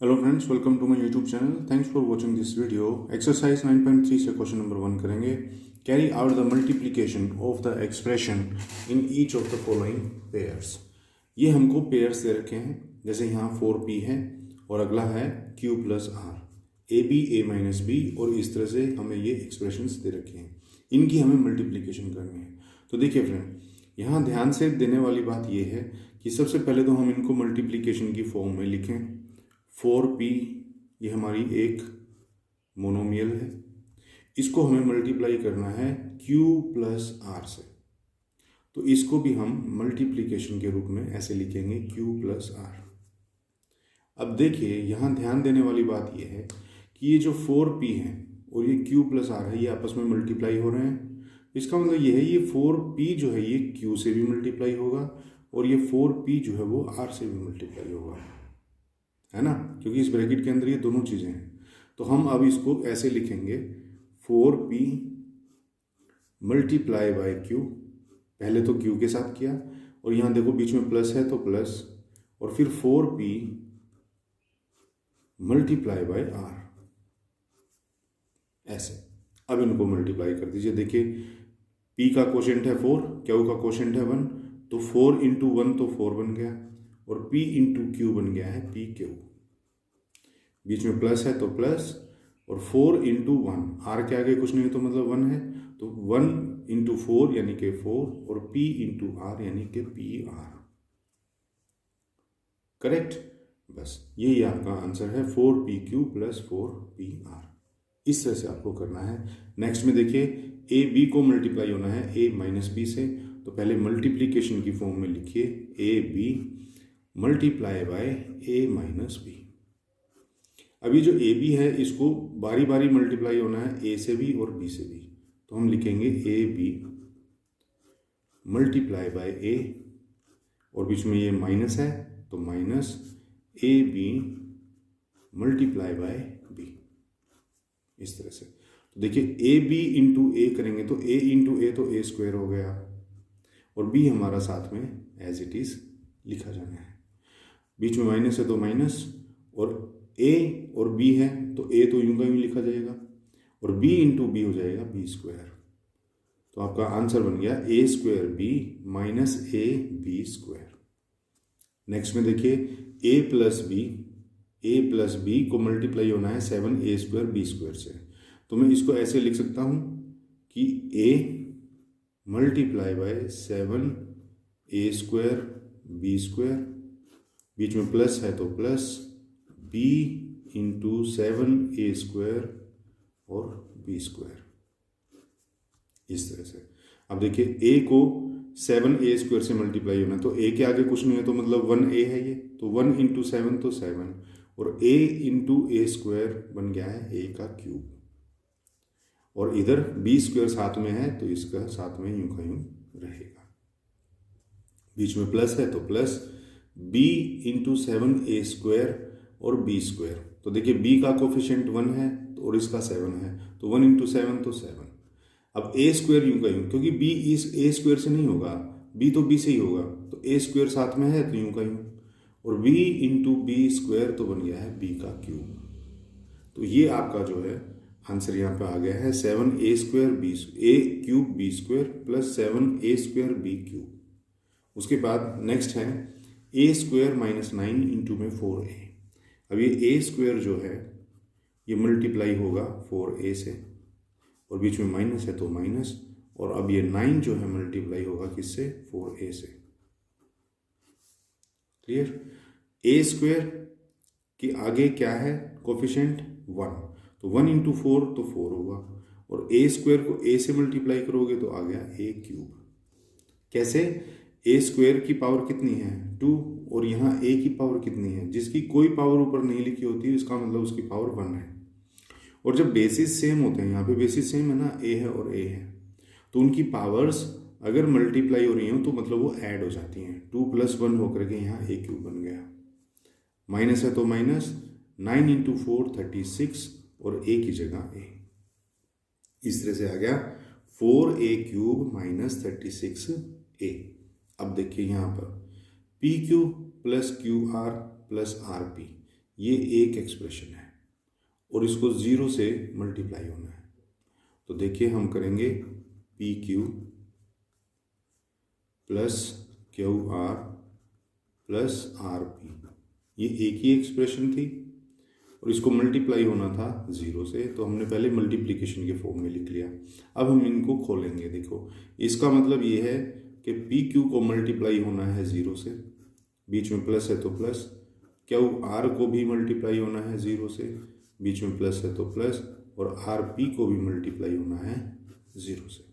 Hello friends, welcome to my YouTube channel. Thanks for watching this video. Exercise 9.3 से question number 1 करेंगे। Carry out the multiplication of the expression in each of the following pairs. ये हमको pairs दे रखे हैं, जैसे यहाँ 4p है और अगला है q plus r, a b a minus b, और इस तरह से हमें ये एक्सप्रेशंस दे रखे हैं। इनकी हमें मल्टीप्लिकेशन करनी है। तो देखिए फ्रेंड, यहाँ ध्यान से देने वाली बात यह है कि सबसे पहले तो हम इनको मल्टीप्लिकेशन की फॉर्म में लिखें। 4p ये हमारी एक मोनोमियल है, इसको हमें मल्टीप्लाई करना है q प्लस आर से। तो इसको भी हम मल्टीप्लिकेशन के रूप में ऐसे लिखेंगे q प्लस आर। अब देखिए, यहाँ ध्यान देने वाली बात यह है कि ये जो 4p है और ये q प्लस आर है, ये आपस में मल्टीप्लाई हो रहे हैं। इसका मतलब ये है, ये 4p जो है ये q से भी मल्टीप्लाई होगा और ये 4p जो है वो r से भी मल्टीप्लाई होगा, है ना, क्योंकि इस ब्रैकेट के अंदर ये दोनों चीज़ें हैं। तो हम अब इसको ऐसे लिखेंगे 4p मल्टीप्लाई बाय q। पहले तो q के साथ किया और यहाँ देखो बीच में प्लस है तो प्लस, और फिर 4p मल्टीप्लाई बाय r, ऐसे। अब इनको मल्टीप्लाई कर दीजिए। देखिए, p का कोशेंट है 4, q का कोशेंट है 1, तो 4 इंटू 1 तो 4 बन गया और p इंटू q बन गया है p क्यू। बीच में प्लस है तो प्लस, और 4 इंटू 1, आर के आगे कुछ नहीं तो मतलब 1 है, तो 1 इंटू 4 यानी कि 4, और p इंटू आर यानी कि पी आर। करेक्ट। बस यही आपका आंसर है, 4pq प्लस 4pr। इस तरह से आपको करना है। नेक्स्ट में देखिए, ए बी को मल्टीप्लाई होना है a माइनस बी से। तो पहले मल्टीप्लीकेशन की फॉर्म में लिखिए a B multiply by a minus b. अभी जो ए बी है इसको बारी बारी मल्टीप्लाई होना है ए से भी और बी से भी। तो हम लिखेंगे A B multiply by A, और बीच में ये माइनस है तो minus A B multiply by B, इस तरह से। तो देखिए, ए बी इंटू ए करेंगे तो ए इंटू ए तो ए स्क्वायर हो गया, और बी हमारा साथ में एज इट इज लिखा जाना है। बीच में माइनस है तो माइनस, और a और b है तो a तो यूं का यूं लिखा जाएगा, और b इंटू बी हो जाएगा बी स्क्वायर। तो आपका आंसर बन गया a square B minus A B square. Next में देखिए, a प्लस बी को मल्टीप्लाई होना है 7a स्क्वायर बी स्क्वायर से। तो मैं इसको ऐसे लिख सकता हूँ कि a multiply by 7a square B square, बीच में प्लस है तो plus b into 7a square और b स्क्वायर, इस तरह से। अब देखिए, a को 7a स्क्वायर से मल्टीप्लाई होना है, तो a के आगे कुछ नहीं है तो मतलब 1a है ये, तो 1 इंटू 7 तो 7, और a इंटू a स्क्वायर बन गया है a का क्यूब, और इधर b स्क्वायर साथ में है तो इसका साथ में यूं का यूं रहेगा। बीच में प्लस है तो plus b into 7a square और b स्क्वायर। तो देखिए, b का कोफिशिएंट 1 है और इसका 7 है, तो 1 इंटू 7 तो 7। अब a स्क्वायर यूं का यूं, क्योंकि b इस a स्क्वायर से नहीं होगा, b तो b से ही होगा, तो a स्क्वायर साथ में है तो यूं का यूं, और b इंटू बी स्क्वायर तो बन गया है b का क्यूब। तो ये आपका जो है आंसर यहाँ पे आ गया है 7a square B A cube B square plus 7a square B cube. उसके बाद नेक्स्ट है a स्क्वायर माइनस 9 इंटू में 4a। अब ये a स्क्वायर जो है ये मल्टीप्लाई होगा 4a से, और बीच में माइनस है तो माइनस, और अब ये 9 जो है मल्टीप्लाई होगा किससे, 4a से। क्लियर। a स्क्वायर के आगे क्या है कोफिशिएंट 1, तो 1 इंटू 4 तो 4 होगा, और a स्क्वायर को a से मल्टीप्लाई करोगे तो आ गया a क्यूब। कैसे, a स्क्वायर की पावर कितनी है 2, और यहाँ a की पावर कितनी है, जिसकी कोई पावर ऊपर नहीं लिखी होती इसका मतलब उसकी पावर 1 है। और जब बेसिस सेम होते हैं, यहाँ पे बेसिस सेम है ना, a है और a है, तो उनकी पावर्स अगर मल्टीप्लाई हो रही हो तो मतलब वो ऐड हो जाती हैं। 2 प्लस 1 होकर के यहाँ a क्यूब बन गया। माइनस है तो माइनस, 9 इंटू 4 36, और a की जगह a, इस तरह से आ गया 4a क्यूब माइनस 36a। अब देखिए यहाँ पर P Q plus Q R plus R P, ये एक एक्सप्रेशन है और इसको 0 से मल्टीप्लाई होना है। तो देखिए हम करेंगे P Q plus Q R plus R P, ये एक ही एक्सप्रेशन थी और इसको मल्टीप्लाई होना था 0 से, तो हमने पहले मल्टीप्लिकेशन के फॉर्म में लिख लिया। अब हम इनको खोलेंगे। देखो इसका मतलब ये है कि पी क्यू को मल्टीप्लाई होना है 0 से, बीच में प्लस है तो प्लस, क्यू आर को भी मल्टीप्लाई होना है 0 से, बीच में प्लस है तो प्लस, और आर पी को भी मल्टीप्लाई होना है 0 से।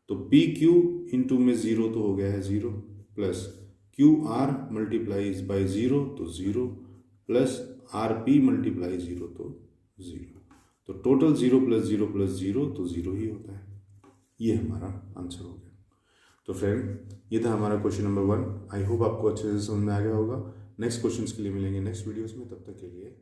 तो पी क्यू इंटू में 0 तो हो गया है 0, plus Q R multiplies by 0 तो 0, प्लस आर पी मल्टीप्लाई 0 तो 0। तो टोटल 0 प्लस 0 प्लस 0 तो 0 ही होता है। ये हमारा आंसर हो गया। तो फ्रेंड ये था हमारा क्वेश्चन नंबर 1। आई होप आपको अच्छे से समझ में आ गया होगा। नेक्स्ट क्वेश्चंस के लिए मिलेंगे नेक्स्ट वीडियोस में, तब तक के लिए